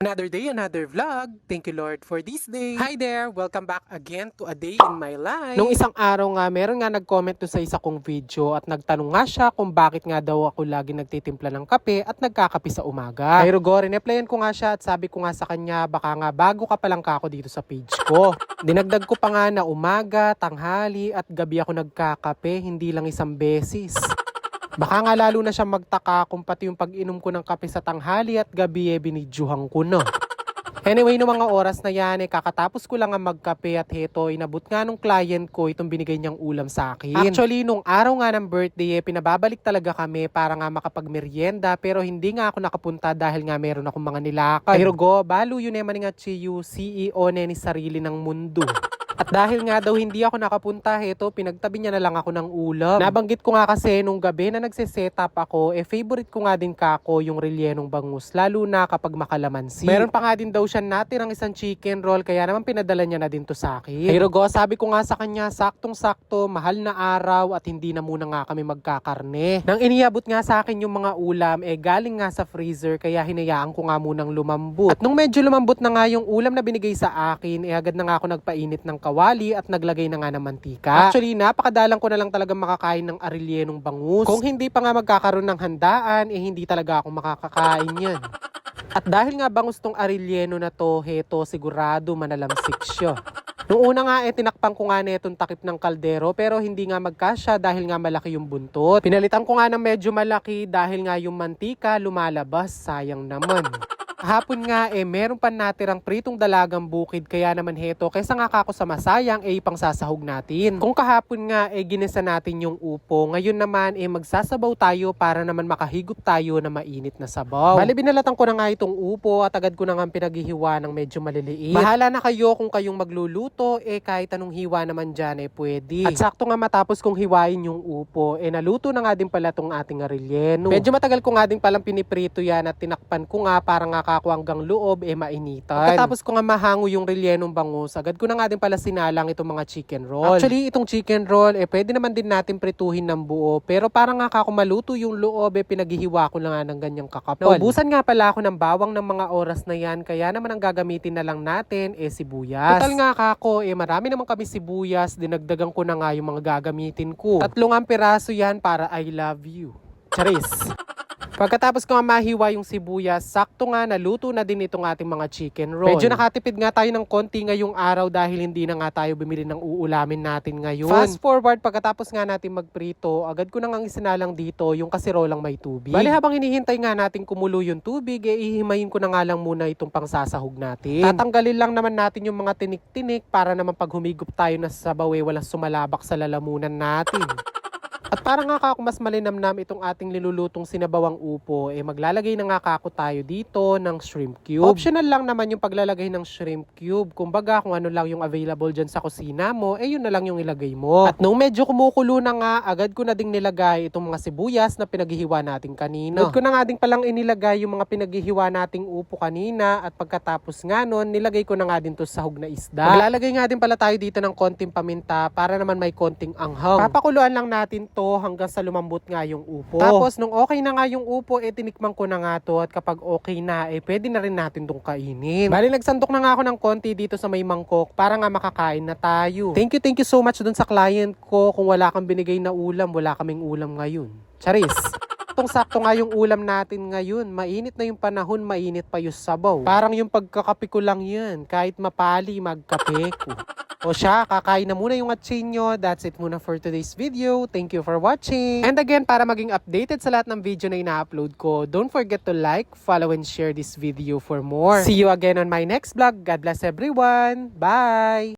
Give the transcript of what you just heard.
Another day, another vlog. Thank you Lord for this day. Hi there! Welcome back again to a day in my life. Nung isang araw nga, meron nga nag-comment to sa isa kong video at nagtanong nga siya kung bakit nga daw ako lagi nagtitimpla ng kape at nagkakape sa umaga. Kay Rugo, replyan ko nga siya at sabi ko nga sa kanya, baka nga bago ka palang kako dito sa page ko. Dinagdag ko pa nga na umaga, tanghali at gabi ako nagkakape, hindi lang isang beses. Baka nga lalo na siya magtaka kung pati yung pag-inom ko ng kape sa tanghali at gabi binidyuhan ko na. Anyway, no mga oras na yan, kakatapos ko lang ang magkape at heto, inabot nga nung client ko itong binigay niyang ulam sa akin. Actually, nung araw nga ng birthday, pinababalik talaga kami para nga makapagmerienda pero hindi nga ako nakapunta dahil nga meron akong mga nilakad. Pero go, balo yun naman nga chiyu, CEO ni sarili ng mundo. At dahil nga daw hindi ako nakapunta, heto, pinagtabi niya na lang ako ng ulam. Nabanggit ko nga kasi nung gabi na nagse-setup ako, favorite ko nga din kako yung rellenong bangus, lalo na kapag makalamansi. Meron pa nga din daw siya natirang isang chicken roll, kaya naman pinadala niya na din to sa akin. Pero go, sabi ko nga sa kanya, saktong-sakto, mahal na araw at hindi na muna nga kami magkakarne. Nang iniabot nga sa akin yung mga ulam, galing nga sa freezer, kaya hinayaan ko nga munang lumambot. At nung medyo lumambot na nga yung ulam na binigay sa akin, agad na nga ako nagpainit ng kawali at naglagay na nga ng mantika. Actually, napakadalang ko na lang talaga makakain ng arilyenong bangus. Kung hindi pa nga magkakaroon ng handaan, hindi talaga ako makakakain yan. At dahil nga bangus tong arilyeno na to, heto, sigurado manalamsik siya. Noong una nga, tinakpan ko nga netong takip ng kaldero pero hindi nga magkasya dahil nga malaki yung buntot. Pinalitan ko nga ng medyo malaki dahil nga yung mantika lumalabas, sayang naman. Hapon nga meron pa natirang pritong dalagang bukid kaya naman heto kaysa nga kako sa masayang pang sasahog natin. Kung kahapon nga ginisa natin yung upo, ngayon naman magsasabaw tayo para naman makahigop tayo na mainit na sabaw. Bali binalatan ko na nga itong upo at agad ko na nga pinaghihiwa ng medyo maliliit. Bahala na kayo kung kayong magluluto, kahit anong hiwa naman dyan pwede. At sakto nga matapos kong hiwain yung upo, naluto na nga din pala tong ating arilyeno. Medyo matagal ko nga din palang piniprito yan at tinakpan ko nga para nga ako hanggang loob mainitan. Pagkatapos ko nga mahango yung rellenong bangus, agad ko na nga din pala sinalang itong mga chicken roll. Actually, itong chicken roll, pwede naman din natin prituhin ng buo. Pero parang nga kako maluto yung loob, pinaghihiwa ko na nga ng ganyang kakapal. Naubusan nga pala ako ng bawang ng mga oras na yan, kaya naman ang gagamitin na lang natin sibuyas. Total nga kako, marami naman kami sibuyas, dinagdagan ko na nga yung mga gagamitin ko. 3 piraso yan para I love you. Charis! Pagkatapos ko nga mahiwa yung sibuyas, sakto nga naluto na din itong ating mga chicken roll. Medyo nakatipid nga tayo ng konti ngayong araw dahil hindi na nga tayo bumili ng uulamin natin ngayon. Fast forward, pagkatapos nga natin magprito, agad ko na nga isinalang dito yung kasirolang may tubig. Bali habang hinihintay nga natin kumulo yung tubig, ihimayin ko na nga lang muna itong pangsasahog natin. Tatanggalin lang naman natin yung mga tinik-tinik para naman pag humigop tayo na sa sabaw walang sumalabak sa lalamunan natin. At para nga kako mas malinamnam itong ating nilulutong sinabawang upo, maglalagay na nga kako tayo dito ng shrimp cube. Optional lang naman yung paglalagay ng shrimp cube. Kumbaga kung ano lang yung available dyan sa kusina mo, yun na lang yung ilagay mo. At nung medyo kumukulo na nga, agad ko na ding nilagay itong mga sibuyas na pinaghihiwa natin kanina. Agad ko na nga ding palang inilagay yung mga pinaghihiwa nating upo kanina at pagkatapos nga nun, nilagay ko na nga din to sa sahog na isda. Maglalagay nga din pala tayo dito ng konting paminta para naman may konting anghang. Papakuluan lang natin to hanggang sa lumambot nga yung upo. Tapos nung okay na nga yung upo, tinikman ko na nga to at kapag okay na, pwede na rin natin tong kainin. Bali nagsandok na nga ako ng konti dito sa may mangkok para nga makakain na tayo. Thank you so much dun sa client ko. Kung wala kang binigay na ulam, wala kaming ulam ngayon. Charis! Sakto nga yung ulam natin ngayon. Mainit na yung panahon, mainit pa yung sabaw. Parang yung pagkakape ko lang yan. Kahit mapali, magkape ko. O siya, kakain na muna yung atsinyo. That's it muna for today's video. Thank you for watching. And again, para maging updated sa lahat ng video na ina-upload ko, don't forget to like, follow, and share this video for more. See you again on my next vlog. God bless everyone. Bye!